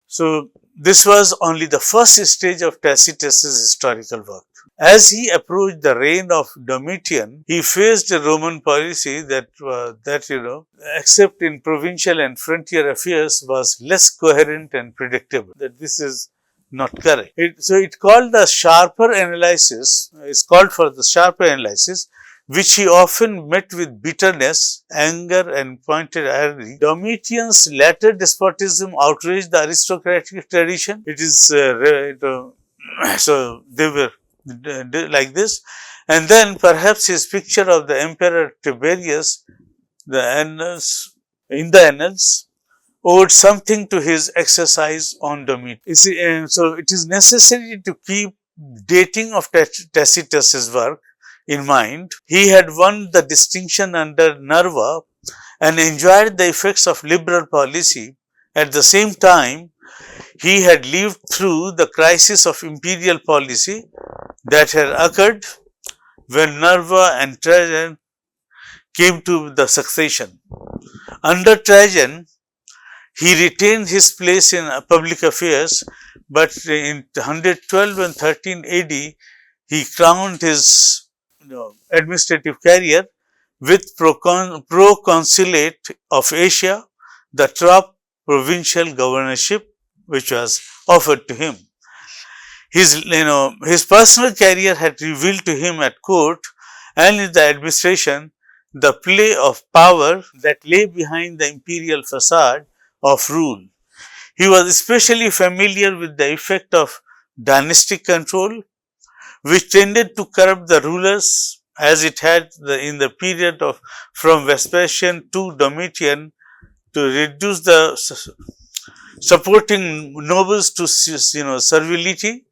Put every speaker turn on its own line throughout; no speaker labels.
So, this was only the first stage of Tacitus's historical work. As he approached the reign of Domitian, he faced a Roman policy that except in provincial and frontier affairs, was less coherent and predictable. That this is not correct. So it called the sharper analysis. It's called for the sharper analysis, which he often met with bitterness, anger, and pointed irony. Domitian's latter despotism outraged the aristocratic tradition. It is so they were like this, and then perhaps his picture of the emperor Tiberius, the annals in the annals, owed something to his exercise on Domitian. So it is necessary to keep dating of Tacitus's work in mind. He had won the distinction under Nerva and enjoyed the effects of liberal policy. At the same time, he had lived through the crisis of imperial policy that had occurred when Nerva and Trajan came to the succession. Under Trajan, he retained his place in public affairs, but in 112 and 13 AD, he crowned his administrative career with proconsulate of Asia, the top provincial governorship which was offered to him. His personal career had revealed to him at court and in the administration the play of power that lay behind the imperial facade of rule. He was especially familiar with the effect of dynastic control, which tended to corrupt the rulers as it had in the period of from Vespasian to Domitian, to reduce the supporting nobles to servility,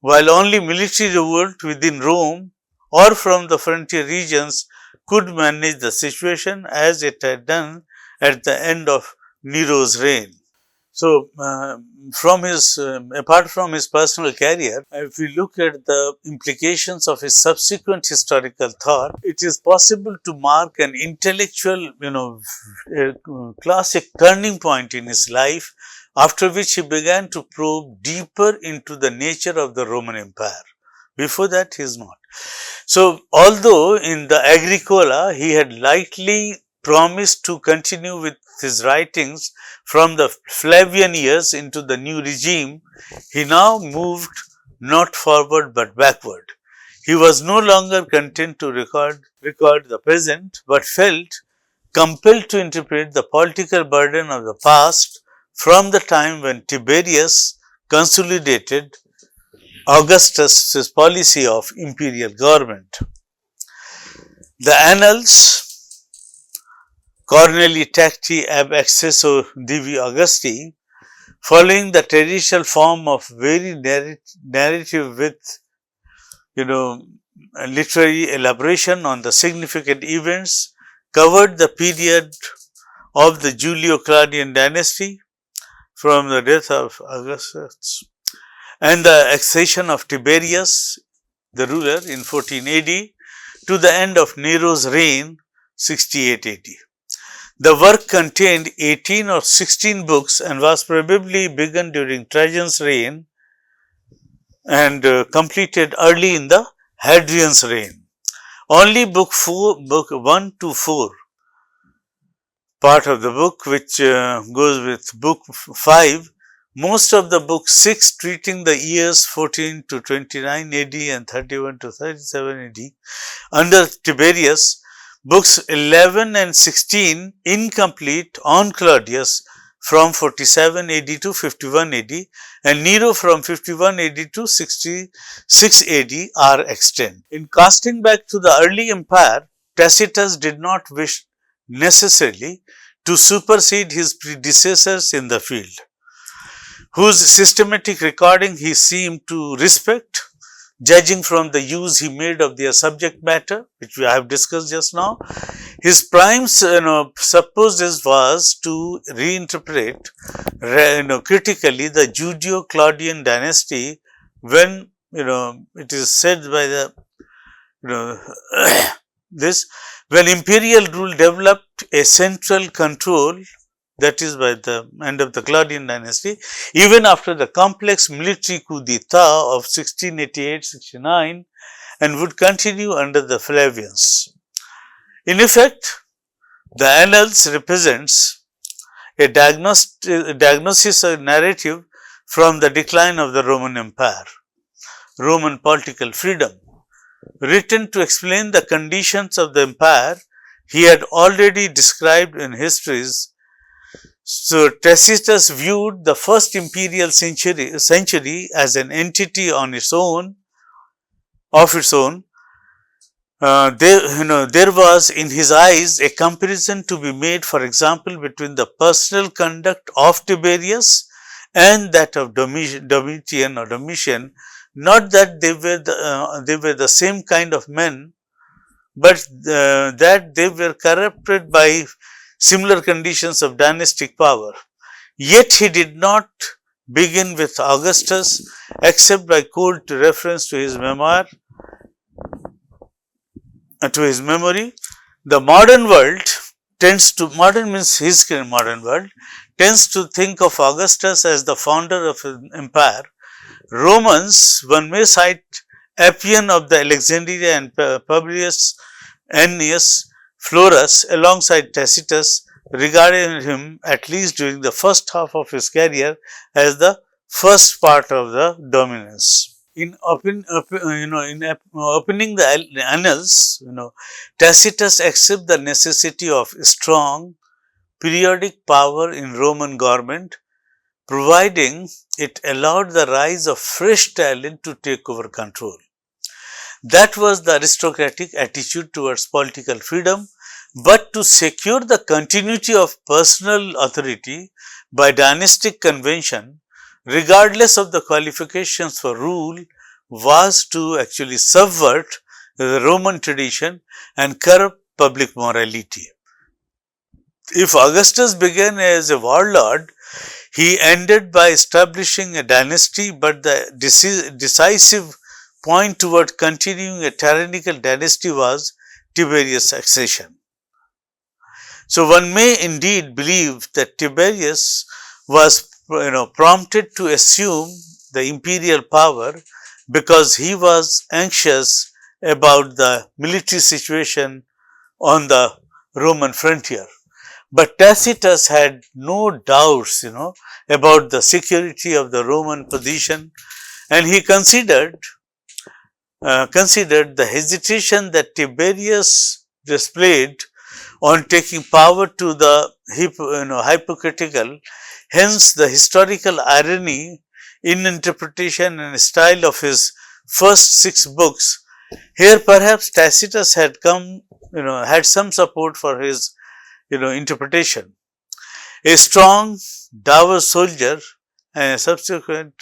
while only military revolt within Rome or from the frontier regions could manage the situation as it had done at the end of Nero's reign. So, apart from his personal career, if we look at the implications of his subsequent historical thought, it is possible to mark an intellectual, classic turning point in his life, after which he began to probe deeper into the nature of the Roman Empire. Before that, he is not. So, although in the Agricola, he had lightly promised to continue with his writings from the Flavian years into the new regime, he now moved not forward but backward. He was no longer content to record the present, but felt compelled to interpret the political burden of the past from the time when Tiberius consolidated Augustus' policy of imperial government. The Annals, Corneli Tacti ab accesso divi Augusti, following the traditional form of very narrative with literary elaboration on the significant events, covered the period of the Julio-Claudian dynasty from the death of Augustus and the accession of Tiberius, the ruler, in 14 AD to the end of Nero's reign, 68 AD. The work contained 18 or 16 books and was probably begun during Trajan's reign and completed early in the Hadrian's reign. Only book 1 to 4, part of the book which goes with book 5, most of the book 6 treating the years 14 to 29 AD and 31 to 37 AD under Tiberius, books 11 and 16 incomplete on Claudius from 47 AD to 51 AD and Nero from 51 AD to 66 AD are extant. In casting back to the early empire, Tacitus did not wish necessarily to supersede his predecessors in the field, whose systematic recording he seemed to respect, judging from the use he made of their subject matter, which we have discussed just now. His prime supposes was to reinterpret critically the Judeo-Claudian dynasty when it is said by the when imperial rule developed a central control that is by the end of the Claudian dynasty, even after the complex military coup d'etat of 1688-69 and would continue under the Flavians. In effect, the Annals represents a diagnosis or narrative from the decline of the Roman Empire, Roman political freedom, written to explain the conditions of the empire he had already described in Histories. So, Tacitus viewed the first imperial century as an entity on its own, of its own. There was in his eyes a comparison to be made, for example, between the personal conduct of Tiberius and that of Domitian or Domitian. Not that they were the same kind of men, but that they were corrupted by similar conditions of dynastic power. Yet he did not begin with Augustus except by cold reference to his memoir, to his memory. The modern world modern means his modern world, tends to think of Augustus as the founder of an empire. Romans, one may cite Appian of the Alexandria and Publius Annius Florus alongside Tacitus, regarding him, at least during the first half of his career, as the first part of the dominance. In opening the Annals, Tacitus accepts the necessity of strong periodic power in Roman government, providing it allowed the rise of fresh talent to take over control. That was the aristocratic attitude towards political freedom, but to secure the continuity of personal authority by dynastic convention, regardless of the qualifications for rule, was to actually subvert the Roman tradition and corrupt public morality. If Augustus began as a warlord, he ended by establishing a dynasty, but the decisive point toward continuing a tyrannical dynasty was Tiberius' succession. So, one may indeed believe that Tiberius was prompted to assume the imperial power because he was anxious about the military situation on the Roman frontier. But Tacitus had no doubts, about the security of the Roman position, and he considered the hesitation that Tiberius displayed on taking power to the hypocritical, hence the historical irony in interpretation and style of his first 6 books. Here perhaps Tacitus had had some support for his interpretation. A strong, dour soldier and a subsequent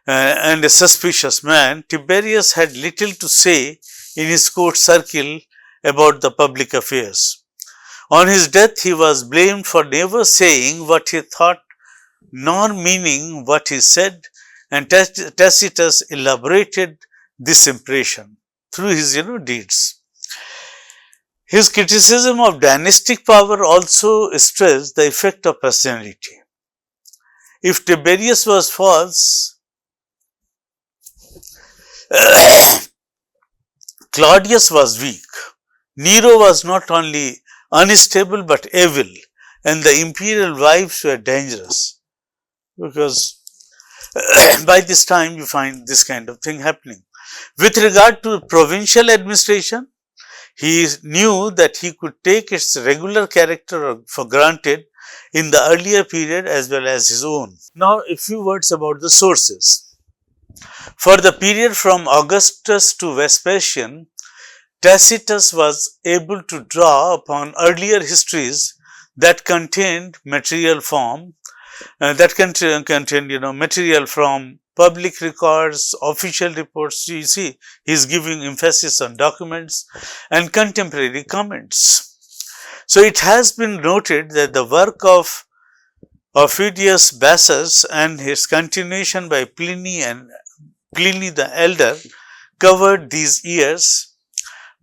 and a suspicious man, Tiberius had little to say in his court circle about the public affairs. On his death, he was blamed for never saying what he thought nor meaning what he said, and Tacitus elaborated this impression through his deeds. His criticism of dynastic power also stressed the effect of personality. If Tiberius was false, Claudius was weak. Nero was not only unstable but evil, and the imperial wives were dangerous, because by this time you find this kind of thing happening. With regard to provincial administration, he knew that he could take its regular character for granted in the earlier period as well as his own. Now, a few words about the sources. For the period from Augustus to Vespasian, Tacitus was able to draw upon earlier histories that contained material form, material from public records, official reports. You see, he is giving emphasis on documents and contemporary comments. So, it has been noted that the work of Aufidius Bassus and his continuation by Pliny the Elder covered these years,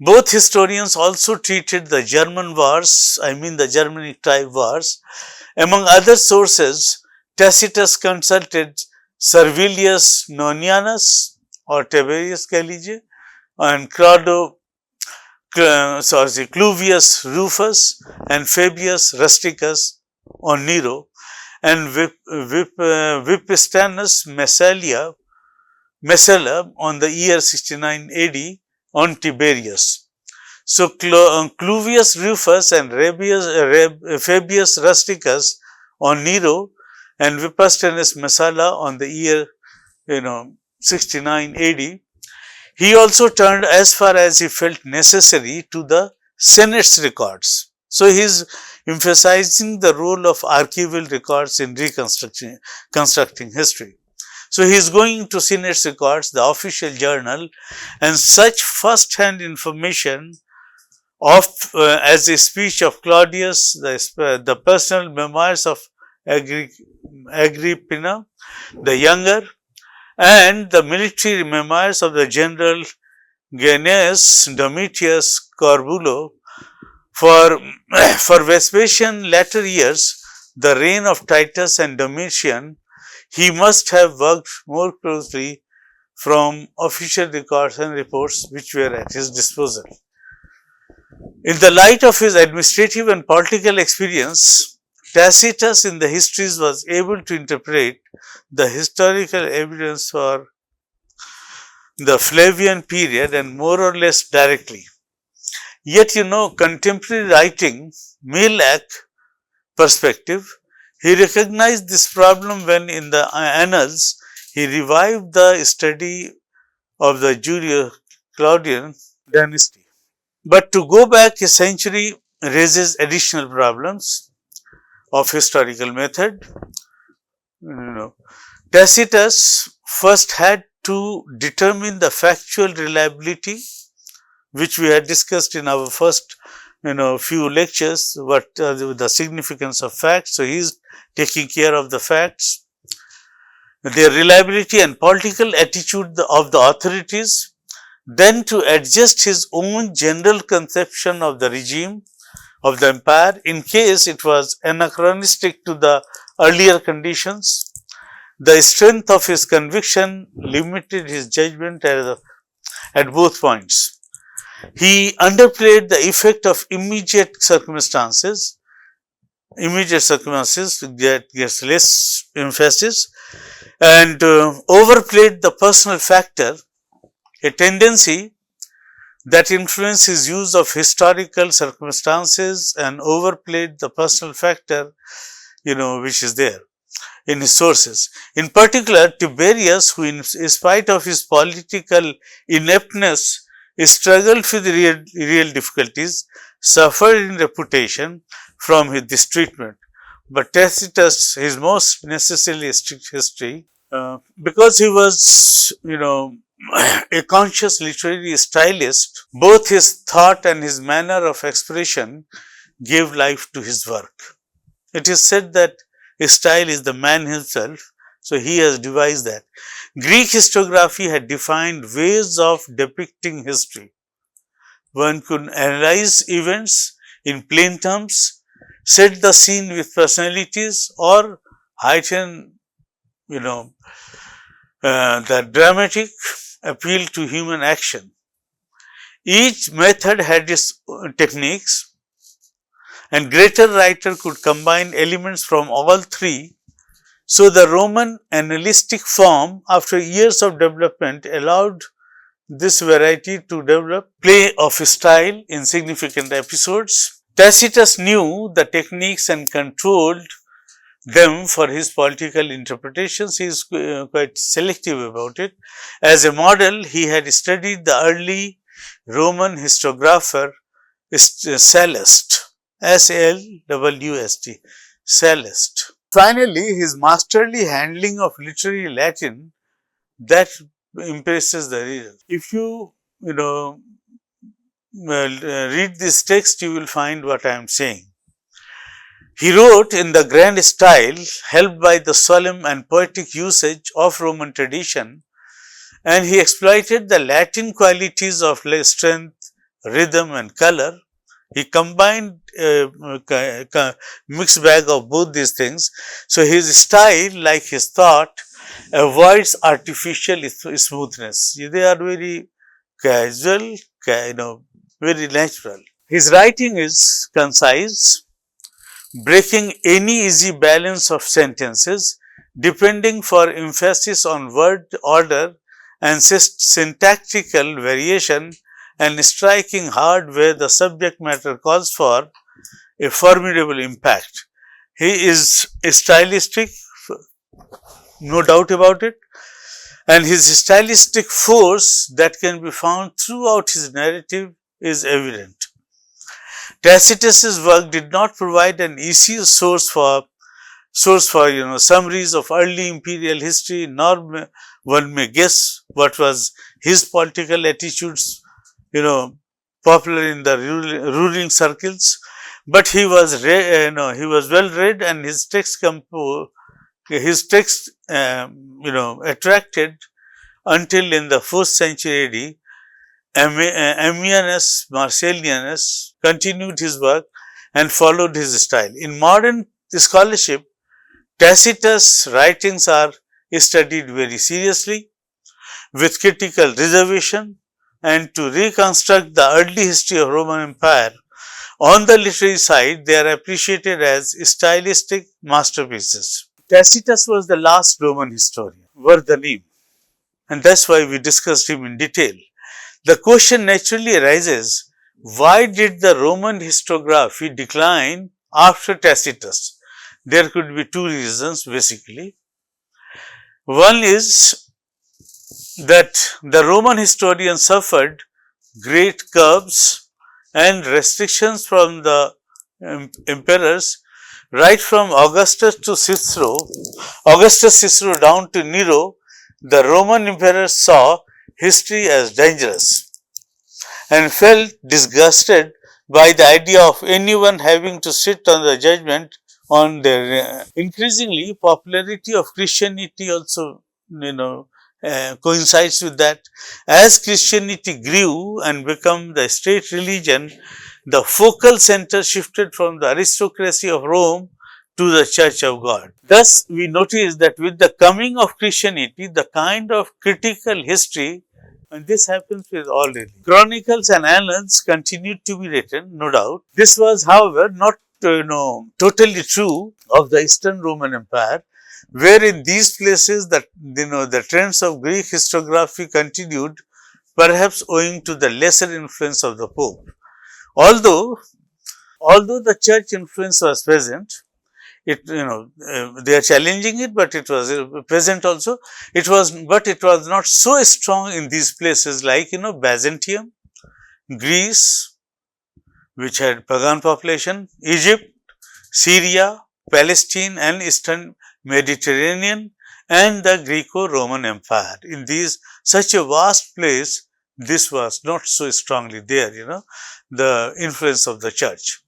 Both historians also treated the German wars, I mean the Germanic tribe wars. Among other sources, Tacitus consulted Servilius Nonianus or Tiberius Calige and Cluvius Rufus and Fabius Rusticus on Nero and Vipistanus Messala on the year 69 AD on Tiberius. So, Cluvius Rufus and Fabius Rusticus on Nero and Vipistanus Messala on the year 69 AD. He also turned as far as he felt necessary to the Senate's records. So, he is emphasizing the role of archival records in constructing history. So, he is going to Senate's records, the official journal, and such first-hand information of as a speech of Claudius, the personal memoirs of Agrippina the Younger, and the military memoirs of the general Gnaeus Domitius Corbulo. For Vespasian latter years, the reign of Titus and Domitian, he must have worked more closely from official records and reports which were at his disposal. In the light of his administrative and political experience, Tacitus in the Histories was able to interpret the historical evidence for the Flavian period and more or less directly. Yet, contemporary writing may lack perspective. He recognized this problem when in the Annals, he revived the study of the Julio-Claudian dynasty. But to go back a century raises additional problems of historical method. Tacitus first had to determine the factual reliability, which we had discussed in our first few lectures, what the significance of facts. So, he is taking care of the facts, their reliability and political attitude of the authorities, then to adjust his own general conception of the regime of the empire in case it was anachronistic to the earlier conditions. The strength of his conviction limited his judgment at both points. He underplayed the effect of immediate circumstances that gets less emphasis, and overplayed the personal factor, a tendency that influenced his use of historical circumstances and overplayed the personal factor, which is there in his sources. In particular, Tiberius, who in spite of his political ineptness struggled with real difficulties, suffered in reputation from this treatment. But Tacitus, his most necessarily strict history, because he was, a conscious literary stylist, both his thought and his manner of expression gave life to his work. It is said that his style is the man himself, so he has devised that. Greek historiography had defined ways of depicting history. One could analyze events in plain terms, set the scene with personalities, or heighten, the dramatic appeal to human action. Each method had its techniques, and greater writer could combine elements from all three. So, the Roman annalistic form, after years of development, allowed this variety to develop play of style in significant episodes. Tacitus knew the techniques and controlled them for his political interpretations. He is quite selective about it. As a model, he had studied the early Roman historiographer Sallust, Salwst, Sallust. Finally, his masterly handling of literary Latin that impresses the reader. If you read this text, you will find what I am saying. He wrote in the grand style, helped by the solemn and poetic usage of Roman tradition, and he exploited the Latin qualities of strength, rhythm and color. He combined mixed bag of both these things. So his style, like his thought, avoids artificial smoothness. They are very casual, very natural. His writing is concise, breaking any easy balance of sentences, depending for emphasis on word order and syntactical variation, and striking hard where the subject matter calls for a formidable impact. He is stylistic, no doubt about it, and his stylistic force that can be found throughout his narrative is evident. Tacitus's work did not provide an easy source for summaries of early imperial history, nor one may guess what was his political attitudes, popular in the ruling circles. But he was he was well read, and his text attracted until in the 4th century AD. Ammianus Marcellianus continued his work and followed his style. In modern scholarship, Tacitus' writings are studied very seriously with critical reservation, and to reconstruct the early history of Roman Empire on the literary side, they are appreciated as stylistic masterpieces. Tacitus was the last Roman historian worth the name, and that's why we discussed him in detail. The question naturally arises, why did the Roman historiography decline after Tacitus? There could be two reasons basically. One is that the Roman historians suffered great curbs and restrictions from the emperors, right from Augustus Cicero down to Nero. The Roman emperors saw history as dangerous and felt disgusted by the idea of anyone having to sit on the judgment on their increasingly popularity of Christianity also coincides with that. As Christianity grew and became the state religion, the focal center shifted from the aristocracy of Rome to the Church of God. Thus, we notice that with the coming of Christianity, the kind of critical history, and this happens with all religions, chronicles and annals continued to be written, no doubt. This was, however, not totally true of the Eastern Roman Empire, where in these places the trends of Greek historiography continued, perhaps owing to the lesser influence of the Pope. Although the church influence was present, they are challenging it, but it was present also. It was not so strong in these places like Byzantium, Greece, which had pagan population, Egypt, Syria, Palestine, and Eastern Mediterranean, and the Greco-Roman Empire. In such a vast place, this was not so strongly there. The influence of the church.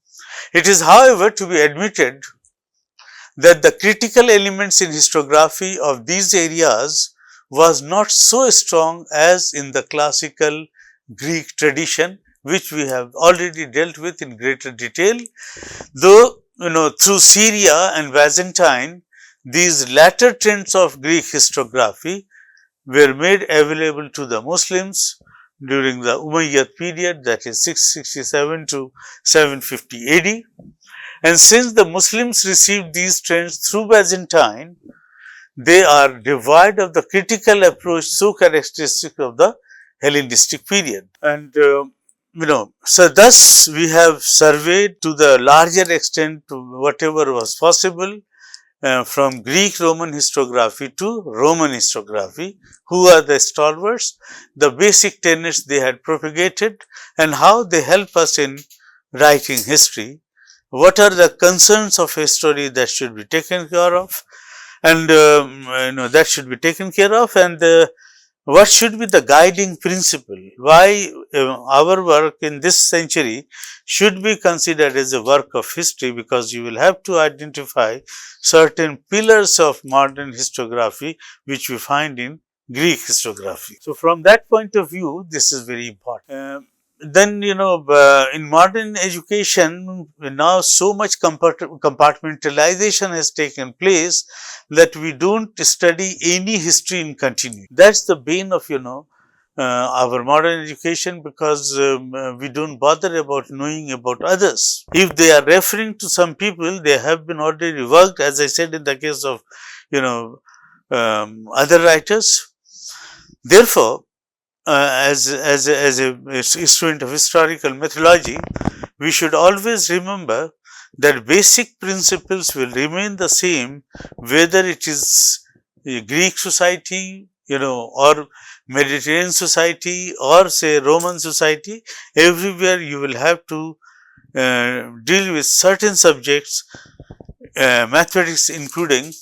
It is, however, to be admitted that the critical elements in historiography of these areas was not so strong as in the classical Greek tradition, which we have already dealt with in greater detail. Though, through Syria and Byzantine, these latter trends of Greek historiography were made available to the Muslims during the Umayyad period, that is 667 to 750 AD. And since the Muslims received these trends through Byzantine, they are devoid of the critical approach so characteristic of the Hellenistic period. And so thus we have surveyed to the larger extent whatever was possible from Greek-Roman historiography to Roman historiography, who are the stalwarts, the basic tenets they had propagated, and how they help us in writing history. What are the concerns of history that should be taken care of, and that should be taken care of, and what should be the guiding principle? Why our work in this century should be considered as a work of history, because you will have to identify certain pillars of modern historiography which we find in Greek historiography. So, from that point of view, this is very important. then, in modern education, now so much compartmentalization has taken place that we don't study any history in continuity. That's the bane of, our modern education, because we don't bother about knowing about others. If they are referring to some people, they have been already worked, as I said in the case of, other writers. Therefore, as a student of historical methodology, we should always remember that basic principles will remain the same, whether it is a Greek society, or Mediterranean society, or say Roman society. Everywhere you will have to deal with certain subjects, mathematics including,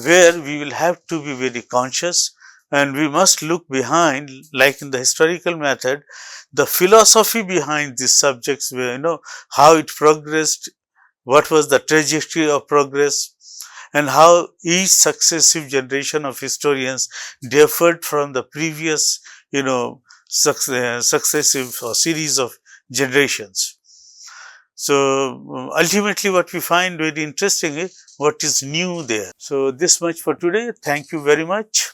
where we will have to be very conscious, and we must look behind, like in the historical method, the philosophy behind these subjects, where, how it progressed, what was the trajectory of progress, and how each successive generation of historians differed from the previous, successive or series of generations. So, ultimately what we find very interesting is what is new there. So, this much for today. Thank you very much.